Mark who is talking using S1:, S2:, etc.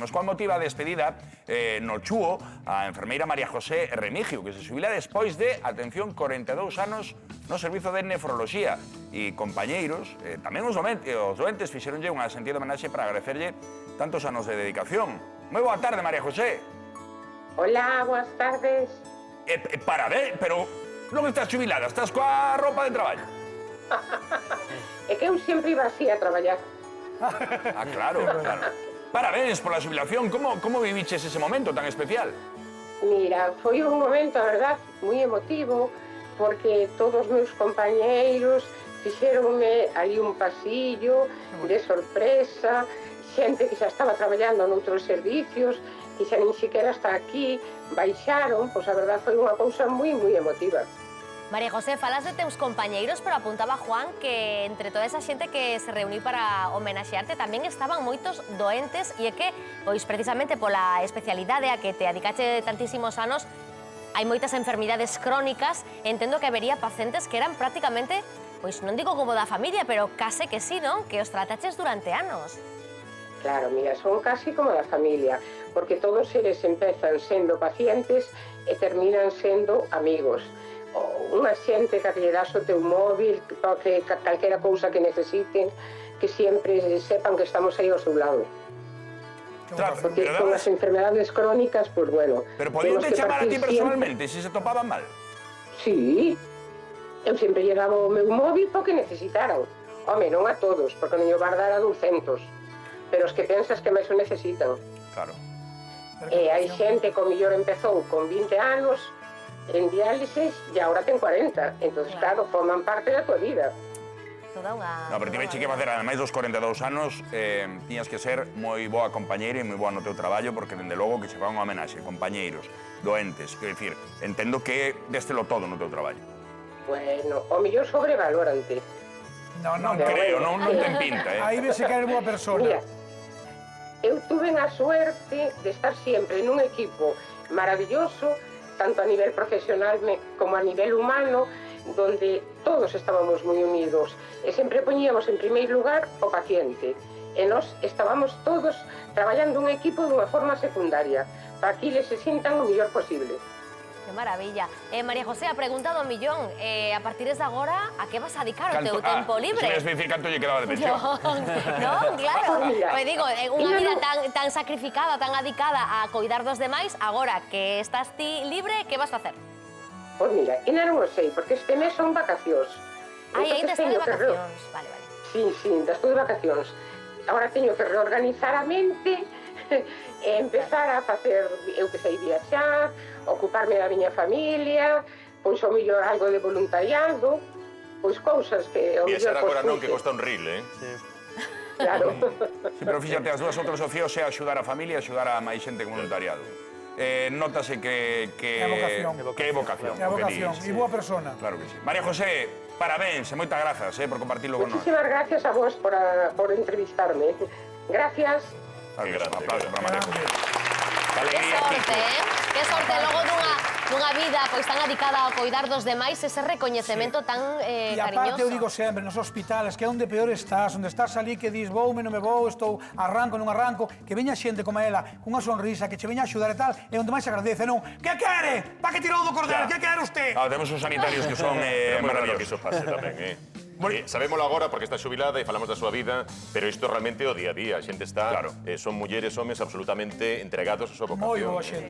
S1: Imos coa motiva a despedida no Chúo a enfermeira María José Remigio, que se xubila despois de, atención, 42 anos no servizo de nefroloxía. E compañeiros, tamén os doentes, fixeronlle unha sentida homenaxe para agradecerlle tantos anos de dedicación. Moi boa tarde, María José.
S2: Hola, boas tardes.
S1: Parabéns, pero non estás xubilada, estás coa roupa de traballo.
S2: É que eu sempre iba así a traballar.
S1: Ah, claro, claro. Parabéns pola xubilación. Como viviches ese momento tan especial?
S2: Mira, foi un momento, a verdad, moi emotivo, porque todos os meus compañeiros fixeronme ali un pasillo de sorpresa, xente que xa estaba traballando noutros servicios, que xa nin siquiera está aquí, baixaron, pois a verdad foi unha cousa moi emotiva.
S3: María José, falas de teus compañeiros, pero apuntaba Juan que entre toda esa xente que se reuniu para homenaxearte tamén estaban moitos doentes e é que, pois precisamente pola especialidade a que te adicache tantísimos anos, hai moitas enfermidades crónicas, entendo que habería pacientes que eran prácticamente, pois non digo como da familia, pero case que sí, non? Que os trataches durante anos.
S2: Claro, mira, son casi como da familia, porque todos eles empezan sendo pacientes e terminan sendo amigos. Unha xente que lle das o teu móvil, que calquera cousa que necesiten, que sempre sepan que estamos aí ao seu lado. Porque con as enfermedades crónicas, pues bueno...
S1: Pero podían te chamar a ti personalmente, se se topaban mal?
S2: Sí. Eu sempre lle daba o meu móvil para o que necesitaran. Home, non a todos, porque non lle vas dar a 200. Pero os que pensas que máis o necesitan.
S1: Claro.
S2: E hai xente que o mellor empezou con 20 anos en diálisis e agora ten 40. Entón, claro, forman parte da tua vida.
S3: Toda unha...
S1: No, pero tiveche que facer, ademais dos 42 anos, tiñas que ser moi boa compañeira e moi boa no teu traballo, porque, dende logo, que se fan unha homenaxe, compañeiros, doentes, quero dicir, entendo que déstelo todo no teu traballo.
S2: Bueno, o mellor sobrevalórante.
S1: Non creo, non ten pinta,
S4: Aí vese que eres boa persona.
S2: Mira, eu tuve a suerte de estar sempre nun equipo maravilloso, tanto a nivel profesional como a nivel humano, donde todos estábamos moi unidos e sempre poñíamos en primeiro lugar o paciente. E nós estábamos todos traballando un equipo dunha forma secundaria, para que eles se sintan o mellor posible.
S3: Que maravilla. María José, a pregunta do millón, a partir de agora, a que vas a dedicar o teu tempo libre?
S1: Se me especifica canto lle quedaba de pensión.
S3: Non, claro. Pois digo, unha vida tan sacrificada, tan adicada a coidar dos demais, agora que estás ti libre, que vas a facer?
S2: Pois mira, ainda non o sei, porque este mes son vacacións.
S3: Aí te estás de vacacións. Vale, vale.
S2: Sí, estou de vacacións. Agora teño que reorganizar a mente e empezar a facer, eu que sei, viaxar, ocuparme da miña familia, pois o mellor algo de voluntariado, pois cousas que o mellor...
S5: Viaxar agora non, que costa un ril,
S2: Claro.
S1: Sí, pero fíxate, as dúas outras opcións é axudar a familia e axudar a máis xente con voluntariado. Nótase que
S4: É vocación.
S1: Que é vocación.
S4: É a vocación, e boa persona.
S1: Claro que sí. María José, parabéns e moitas grazas por compartirlo con nós.
S2: Muchísimas gracias a vos por entrevistarme. Gracias.
S1: Un aplauso para María José.
S3: Que sorte, Que sorte, logo dunha vida pois tan adicada a coidar dos demais, ese recoñecemento tan
S4: E aparte,
S3: cariñoso.
S4: eu digo sempre, nos hospitales, que é onde peor estás, onde estás ali que dis voume, non me vou, estou arranco, non arranco, que veña xente como ela, cunha sonrisa, que che veña a axudar e tal, é onde máis agradece, non? Que quere? Pa que tirou do cordel? Que quere usted?
S1: Temos os sanitarios que son
S5: Maravilloso que
S1: maravillosos.
S5: iso pase tamén, sabémolo agora porque está xubilada e falamos da súa vida, pero isto realmente é o día a día. A xente está, son mulleres, homes absolutamente entregados a súa vocación.
S4: Moi boa xente.